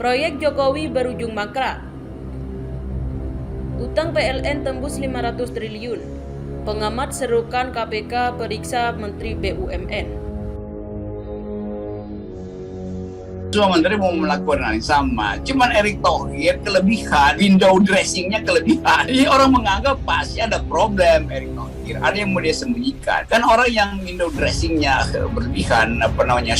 Proyek Jokowi berujung mangkrak. Utang PLN tembus 500 triliun. Pengamat serukan KPK periksa Menteri BUMN. Semua menteri mau melakukan hal yang sama. Cuman Erick Thohir kelebihan, window dressingnya kelebihan. Jadi orang menganggap pasti ada problem Erick Thohir. Ada yang mau dia sembunyikan. Kan orang yang window dressingnya berlebihan,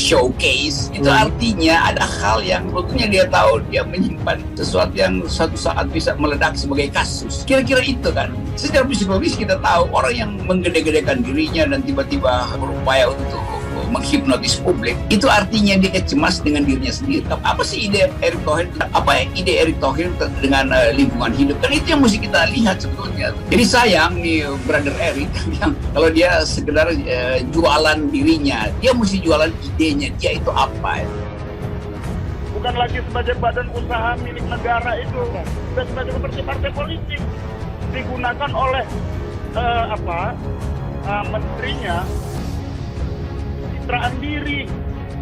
showcase, itu artinya ada hal yang sebetulnya dia tahu dia menyimpan sesuatu yang suatu saat bisa meledak sebagai kasus. Kira-kira itu kan. Secara psikologis kita tahu orang yang menggede-gedekan dirinya dan tiba-tiba berupaya untuk menghipnotis publik, itu artinya dia cemas dengan dirinya sendiri. Apa sih ide Erick Thohir? Apa ide Erick Thohir dengan lingkungan hidup? Kan itu yang mesti kita lihat sebetulnya. Jadi sayang nih brother Erick yang kalau dia sekedar jualan dirinya, dia mesti jualan idenya, dia itu apa? Bukan lagi sebagai badan usaha milik negara itu, dan sebagai partai politik digunakan oleh menterinya. Pencitraan diri,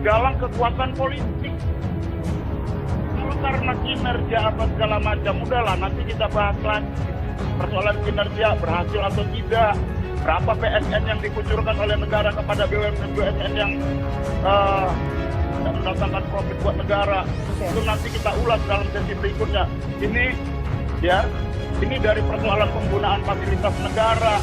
galang kekuatan politik. Kalau karena kinerja apa segala macam, udahlah nanti kita bahas lagi. Persoalan kinerja berhasil atau tidak, berapa PSN yang dikucurkan oleh negara kepada BUMN yang mendatangkan profit buat negara. Itu nanti kita ulas dalam sesi berikutnya. Ini dari persoalan penggunaan fasilitas negara.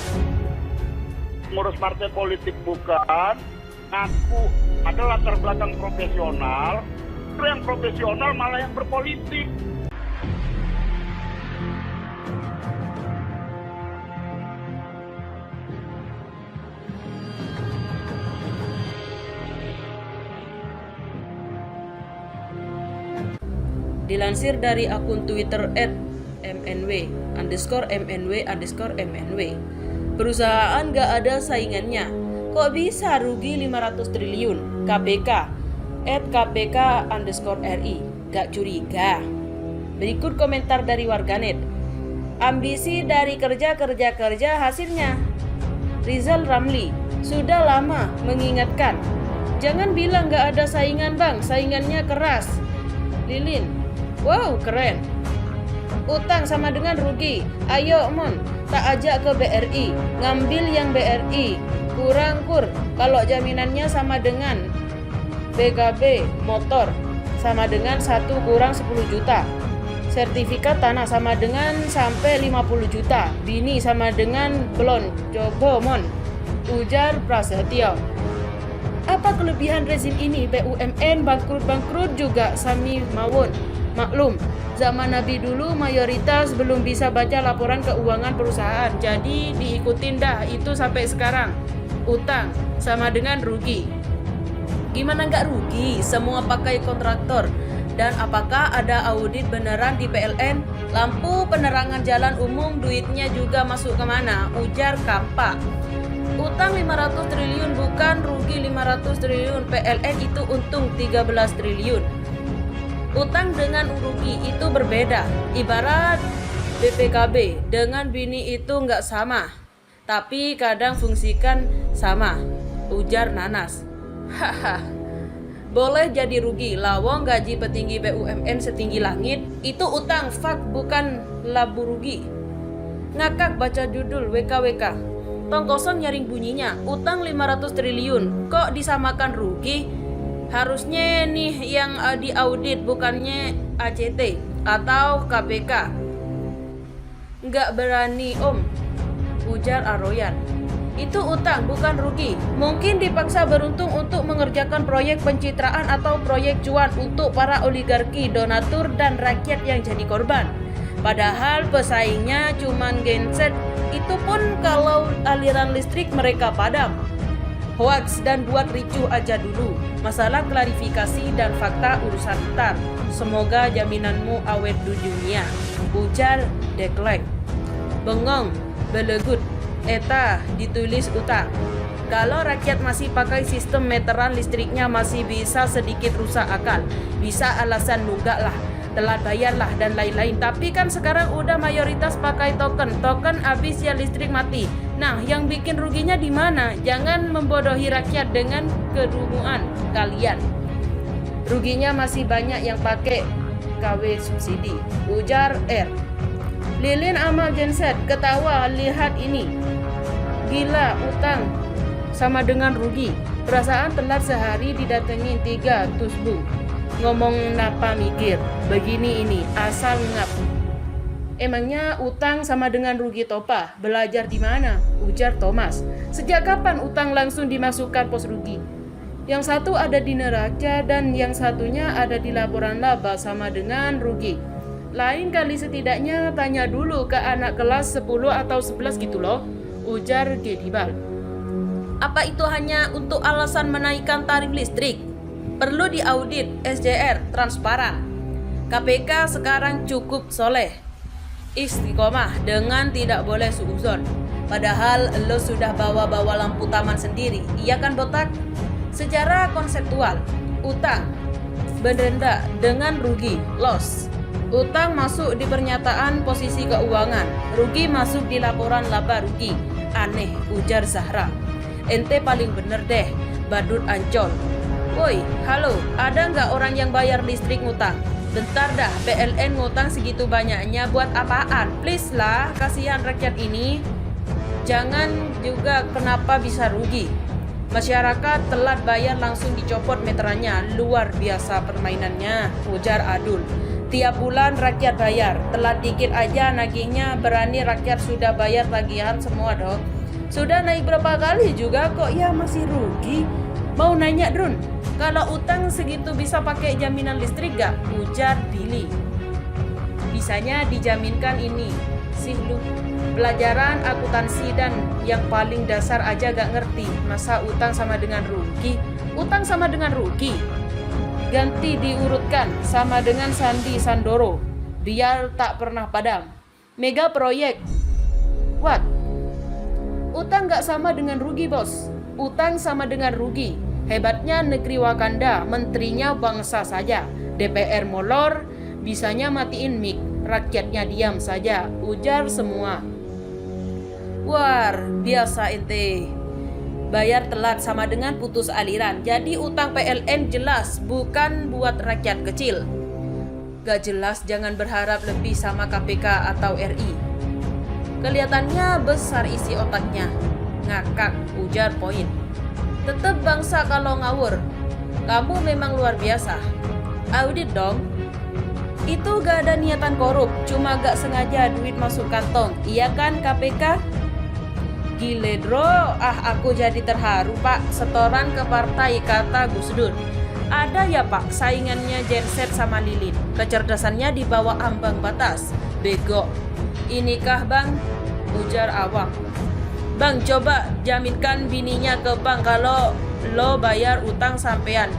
Ngurus partai politik bukan. Aku ada latar belakang profesional, yang profesional malah yang berpolitik. Dilansir dari akun Twitter @mnw_mnw_mnw, perusahaan gak ada saingannya. Kok bisa rugi 500 triliun? KPK @kpk_ri gak curiga. Berikut komentar dari warganet. Ambisi dari kerja hasilnya. Rizal Ramli sudah lama mengingatkan, jangan bilang gak ada saingan bang, saingannya keras. Lilin, wow keren. Utang sama dengan rugi. Ayo mon, tak ajak ke BRI, ngambil yang BRI. Kurang kur, kalau jaminannya sama dengan BKB motor sama dengan 1 kurang 10 juta. Sertifikat tanah sama dengan sampai 50 juta. Bini sama dengan belon, coba mon, ujar Prasetyo. Apa kelebihan rezim ini? BUMN bangkrut juga sami mawon. Maklum, zaman Nabi dulu mayoritas belum bisa baca laporan keuangan perusahaan, jadi diikutin dah itu sampai sekarang. Utang sama dengan rugi. Gimana nggak rugi? Semua pakai kontraktor. Dan apakah ada audit beneran di PLN? Lampu penerangan jalan umum duitnya juga masuk kemana? Ujar Kampa. Utang 500 triliun bukan rugi 500 triliun. PLN itu untung 13 triliun. Utang dengan rugi itu berbeda. Ibarat BPKB dengan bini itu nggak sama, tapi kadang fungsikan sama, ujar Nanas. Haha, boleh jadi rugi, lawong gaji petinggi BUMN setinggi langit, itu utang, fak bukan labu rugi. Ngakak baca judul WKWK, tong kosong nyaring bunyinya, utang 500 triliun, kok disamakan rugi? Harusnya nih yang diaudit bukannya ACT atau KPK. Nggak berani om, ujar Aroyan. Itu utang bukan rugi. Mungkin dipaksa beruntung untuk mengerjakan proyek pencitraan atau proyek cuan untuk para oligarki, donatur dan rakyat yang jadi korban. Padahal pesaingnya cuman genset, itu pun kalau aliran listrik mereka padam. Hoax dan buat ricuh aja dulu. Masalah klarifikasi dan fakta urusan ntar. Semoga jaminanmu awet di dunia, ujar Deklek. Bengong, belegut, eta ditulis utang. Kalau rakyat masih pakai sistem meteran listriknya masih bisa sedikit rusak akal. Bisa alasan nunggak lah, telat bayar lah dan lain-lain. Tapi kan sekarang udah mayoritas pakai token habis ya listrik mati. Nah, yang bikin ruginya di mana? Jangan membodohi rakyat dengan kedunguan kalian. Ruginya masih banyak yang pakai KW subsidi, ujar R. Lilin sama genset ketawa lihat ini. Gila, utang sama dengan rugi. Perasaan telat sehari didatengin 3 tusbu. Ngomong napa mikir, begini ini, asal ngap. Emangnya utang sama dengan rugi topa? Belajar di mana? Ujar Thomas. Sejak kapan utang langsung dimasukkan pos rugi? Yang satu ada di neraca dan yang satunya ada di laporan laba sama dengan rugi. Lain kali setidaknya tanya dulu ke anak kelas 10 atau 11 gitu loh, ujar Gedibal. Apa itu hanya untuk alasan menaikkan tarif listrik? Perlu diaudit SJR transparan. KPK sekarang cukup soleh, istiqomah dengan tidak boleh suuzon. Padahal lo sudah bawa-bawa lampu taman sendiri, iya kan botak? Secara konseptual, utang berdenda dengan rugi, loss. Utang masuk di pernyataan posisi keuangan, rugi masuk di laporan laba rugi. Aneh, ujar Zahra. Ente paling bener deh, badut Ancol. Woi, halo, ada nggak orang yang bayar listrik ngutang? Bentar dah, PLN ngutang segitu banyaknya buat apaan? Please lah, kasihan rakyat ini. Jangan juga kenapa bisa rugi. Masyarakat telat bayar langsung dicopot meterannya, luar biasa permainannya, ujar Adul. Tiap bulan rakyat bayar, telat dikit aja nagihnya, berani rakyat sudah bayar tagihan semua dong. Sudah naik berapa kali juga kok ya masih rugi. Mau nanya Drun, kalau utang segitu bisa pakai jaminan listrik gak? Ujar Billy. Bisanya dijaminkan ini, sih lu. Pelajaran akuntansi dan yang paling dasar aja gak ngerti. Masa utang sama dengan rugi? Utang sama dengan rugi. Ganti diurutkan sama dengan Sandi Sandoro, biar tak pernah padam. Mega proyek. What? Utang gak sama dengan rugi bos. Utang sama dengan rugi. Hebatnya negeri Wakanda, menterinya bangsa saja. DPR molor, bisanya matiin mic, rakyatnya diam saja, ujar semua. War, biasa ente. Bayar telat sama dengan putus aliran. Jadi utang PLN jelas bukan buat rakyat kecil. Gak jelas jangan berharap lebih sama KPK atau RI. Kelihatannya besar isi otaknya. Ngakak, ujar Poin. Tetep bangsa kalau ngawur. Kamu memang luar biasa. Audit dong. Itu gak ada niatan korup, cuma gak sengaja duit masuk kantong. Iya kan KPK? Gile bro, aku jadi terharu pak. Setoran ke partai, kata Gus Dur. Ada ya pak, saingannya Genset sama Lilin. Kecerdasannya di bawah ambang batas. Bego. Inikah bang? Ujar Awang. Bang coba jaminkan bininya ke bank kalau lo bayar utang sampean.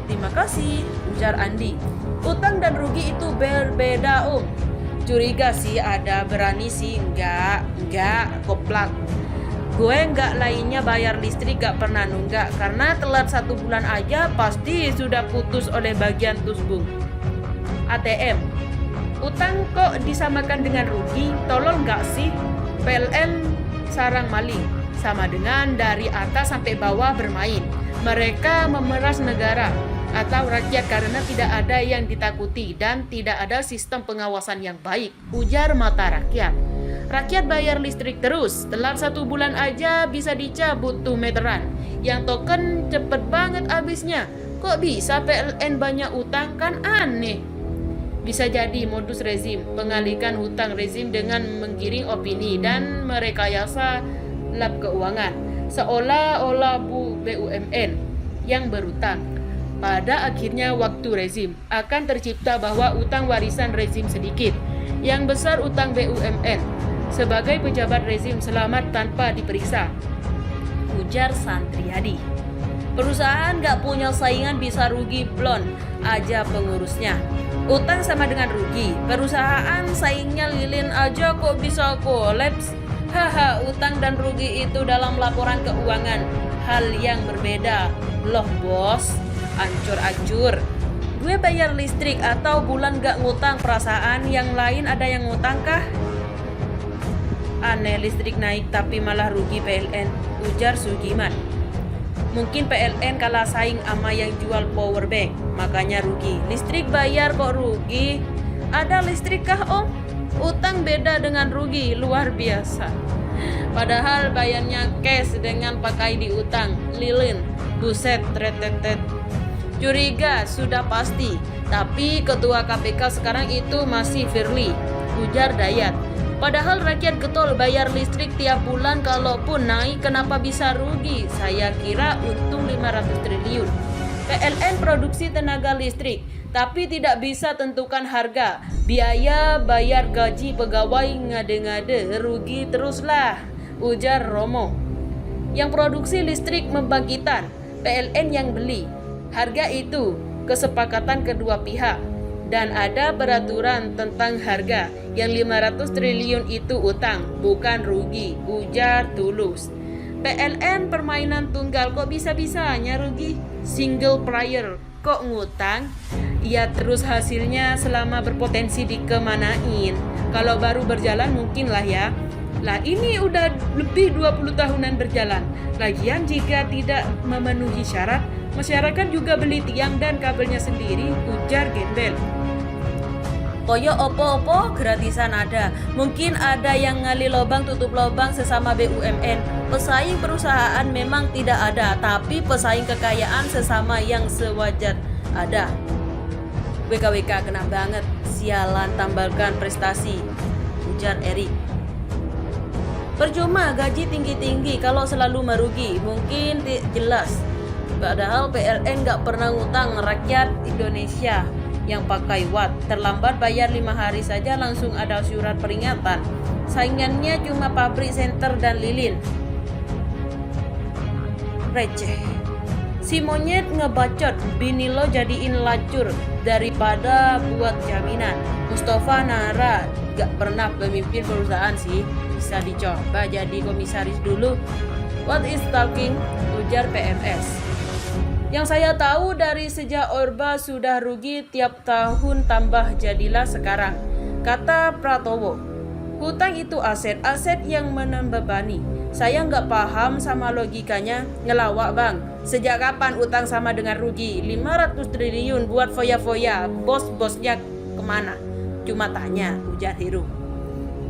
Terima kasih, ujar Andi. Utang dan rugi itu berbeda om. Curiga sih ada, berani sih enggak, koplak. Gue enggak lainnya bayar listrik gak pernah nunggak. Karena telat 1 bulan aja pasti sudah putus oleh bagian tusbung. ATM. Utang kok disamakan dengan rugi? Tolol gak sih? PLN sarang maling. Sama dengan dari atas sampai bawah bermain. Mereka memeras negara atau rakyat karena tidak ada yang ditakuti dan tidak ada sistem pengawasan yang baik, ujar Mata Rakyat. Rakyat bayar listrik terus, telat 1 bulan aja bisa dicabut tuh meteran. Yang token cepet banget habisnya. Kok bisa PLN banyak utang? Kan aneh. Bisa jadi modus rezim, pengalihkan hutang rezim dengan menggiring opini dan merekayasa lab keuangan, seolah-olah BUMN yang berutang. Pada akhirnya waktu rezim akan tercipta bahwa utang warisan rezim sedikit, yang besar utang BUMN. Sebagai pejabat rezim selamat tanpa diperiksa, ujar Santriadi. Perusahaan gak punya saingan bisa rugi blon aja pengurusnya. Utang sama dengan rugi. Perusahaan saingnya Lilin aja kok bisa kolaps. Haha, utang dan rugi itu dalam laporan keuangan hal yang berbeda. Loh bos, ancur-ancur. Gue bayar listrik atau bulan gak ngutang, perasaan yang lain ada yang ngutang kah? Aneh, listrik naik tapi malah rugi PLN, ujar Sugiman. Mungkin PLN kalah saing sama yang jual power bank, makanya rugi. Listrik bayar kok rugi? Ada listrik kah om? Utang beda dengan rugi, luar biasa. Padahal bayarnya cash dengan pakai di utang. Lilin, buset, tretetet. Curiga sudah pasti, tapi ketua KPK sekarang itu masih Firly, ujar Dayat. Padahal rakyat getol bayar listrik tiap bulan, kalaupun naik kenapa bisa rugi? Saya kira untung 500 triliun. PLN produksi tenaga listrik, tapi tidak bisa tentukan harga. Biaya bayar gaji pegawai ngade-ngade, rugi teruslah, ujar Romo. Yang produksi listrik membangkitan, PLN yang beli. Harga itu kesepakatan kedua pihak. Dan ada peraturan tentang harga. Yang 500 triliun itu utang, bukan rugi, ujar Tulus. PLN permainan tunggal, kok bisa-bisanya rugi? Single player kok ngutang? Ya terus hasilnya selama berpotensi dikemanain. Kalau baru berjalan mungkin lah ya. Lah ini udah lebih 20 tahunan berjalan. Lagian jika tidak memenuhi syarat, masyarakat juga beli tiang dan kabelnya sendiri, ujar Gembel. Koyo opo-opo gratisan ada. Mungkin ada yang ngali lobang tutup lobang sesama BUMN. Pesaing perusahaan memang tidak ada, tapi pesaing kekayaan sesama yang sewajar ada. WKWK kena banget, sialan tambahkan prestasi, ujar Erik. Percuma gaji tinggi-tinggi kalau selalu merugi, mungkin jelas. Padahal PLN gak pernah ngutang, rakyat Indonesia yang pakai watt. Terlambat bayar 5 hari saja langsung ada surat peringatan. Saingannya cuma pabrik senter dan lilin. Receh. Si monyet ngebacot, bini lo jadiin lacur daripada buat jaminan. Mustafa Nara gak pernah pemimpin perusahaan sih, bisa dicoba jadi komisaris dulu. What is talking? Ujar PMS. Yang saya tahu dari sejak Orba sudah rugi tiap tahun tambah jadilah sekarang, kata Pratowo. Hutang itu aset yang membebani. Saya nggak paham sama logikanya, ngelawak bang. Sejak kapan utang sama dengan rugi? 500 triliun buat foya-foya, bos-bosnya kemana? Cuma tanya, ujar Heru.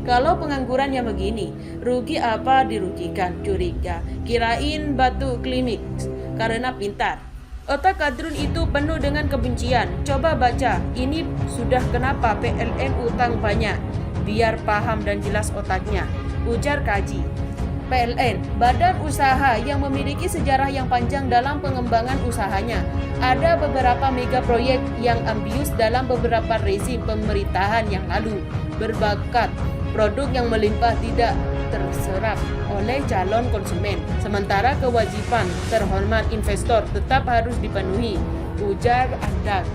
Kalau pengangguran yang begini, rugi apa dirugikan? Curiga, kirain batu klinik karena pintar. Otak kadrun itu penuh dengan kebencian. Coba baca, ini sudah kenapa PLN utang banyak. Biar paham dan jelas otaknya, ujar Kaji. PLN, badan usaha yang memiliki sejarah yang panjang dalam pengembangan usahanya. Ada beberapa mega proyek yang ambius dalam beberapa rezim pemerintahan yang lalu. Berbakat produk yang melimpah tidak terserap oleh calon konsumen. Sementara kewajiban terhormat investor tetap harus dipenuhi, ujar Andak.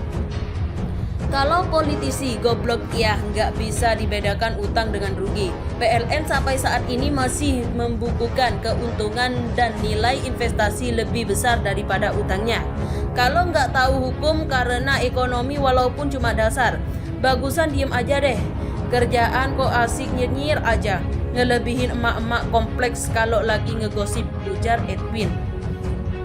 Kalau politisi goblok ya nggak bisa dibedakan utang dengan rugi. PLN sampai saat ini masih membukukan keuntungan dan nilai investasi lebih besar daripada utangnya. Kalau nggak tahu hukum karena ekonomi walaupun cuma dasar, bagusan diem aja deh. Kerjaan kok asik nyinyir aja, ngelebihin emak-emak kompleks kalau lagi ngegosip, ujar Edwin.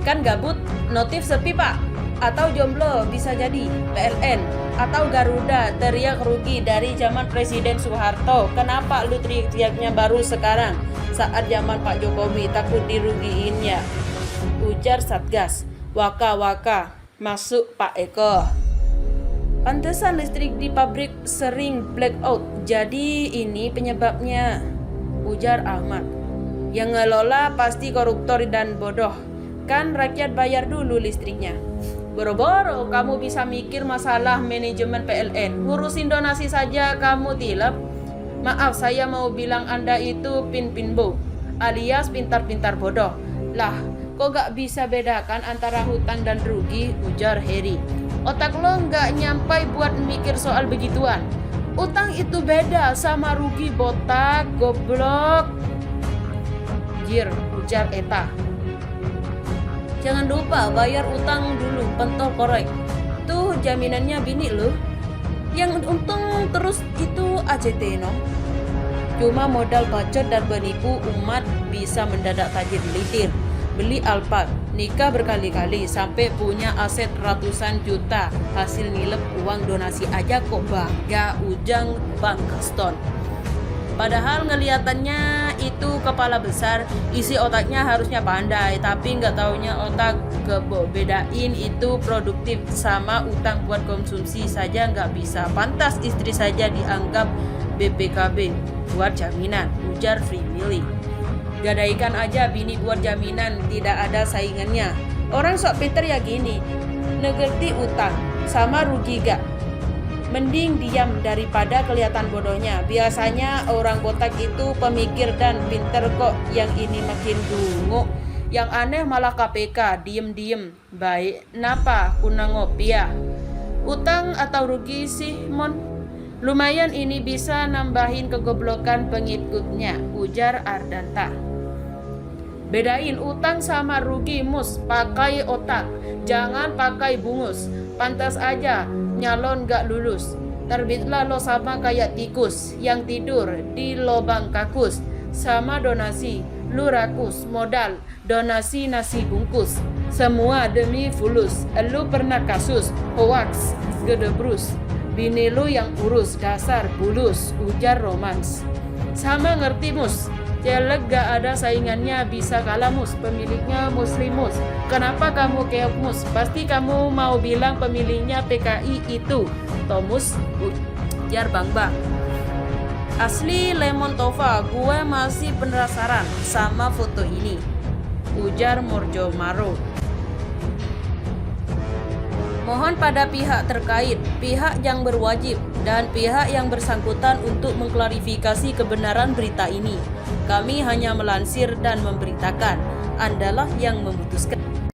Kan gabut, notif sepi pak. Atau jomblo bisa jadi. PLN atau Garuda teriak rugi dari zaman Presiden Soeharto. Kenapa lu teriak-teriaknya baru sekarang saat zaman Pak Jokowi, takut dirugiinnya, ujar Satgas. Waka-waka masuk Pak Eko. Pantesan listrik di pabrik sering blackout. Jadi ini penyebabnya, ujar Ahmad. Yang ngelola pasti koruptor dan bodoh. Kan rakyat bayar dulu listriknya. Boro-boro kamu bisa mikir masalah manajemen PLN, ngurusin donasi saja kamu tilep. Maaf, saya mau bilang Anda itu pin-pinbo alias pintar-pintar bodoh. Lah, kok gak bisa bedakan antara hutang dan rugi, ujar Heri. Otak lo gak nyampai buat mikir soal begituan. Utang itu beda sama rugi, botak, goblok, jir, ujar Eta. Jangan lupa bayar utang dulu, pentol korek. Tuh jaminannya bini lo. Yang untung terus itu AJT no. Cuma modal bacot dan menipu umat bisa mendadak tajir melitir. Beli Alphard. Nikah berkali-kali sampai punya aset ratusan juta. Hasil nilep uang donasi aja kok bangga, ujang Bang Gaston. Padahal ngeliatannya itu kepala besar, isi otaknya harusnya pandai, tapi nggak taunya otak bedain itu produktif sama utang buat konsumsi saja nggak bisa. Pantas istri saja dianggap BPKB buat jaminan, ujar Free Willy. Gadaikan aja bini buat jaminan, tidak ada saingannya. Orang sok pinter ya gini, negerti utang sama rugi gak? Mending diam daripada kelihatan bodohnya. Biasanya orang botak itu pemikir dan pinter kok. Yang ini makin dungu. Yang aneh malah KPK diem-diem. Baik, napa kuna ngopi ya? Utang atau rugi sih mon? Lumayan ini bisa nambahin kegoblokan pengikutnya, ujar Ardanta. Bedain utang sama rugi mus, pakai otak, jangan pakai bungus. Pantas aja nyalon gak lulus. Terbitlah lo sama kayak tikus yang tidur di lobang kakus. Sama donasi, lu rakus modal, donasi nasi bungkus. Semua demi fulus, lu pernah kasus, hoax, gedebrus. Bini lu yang urus, dasar bulus, ujar Romans. Sama ngerti mus, jelek gak ada saingannya, bisa kalah mus, pemiliknya muslimus. Kenapa kamu keok mus? Pasti kamu mau bilang pemiliknya PKI itu Tomus, ujar Bang Bang. Asli Lemon Tova, gue masih penasaran sama foto ini, ujar Morjo Maro. Mohon pada pihak terkait, pihak yang berwajib, dan pihak yang bersangkutan untuk mengklarifikasi kebenaran berita ini. Kami hanya melansir dan memberitakan, Andalah yang memutuskan.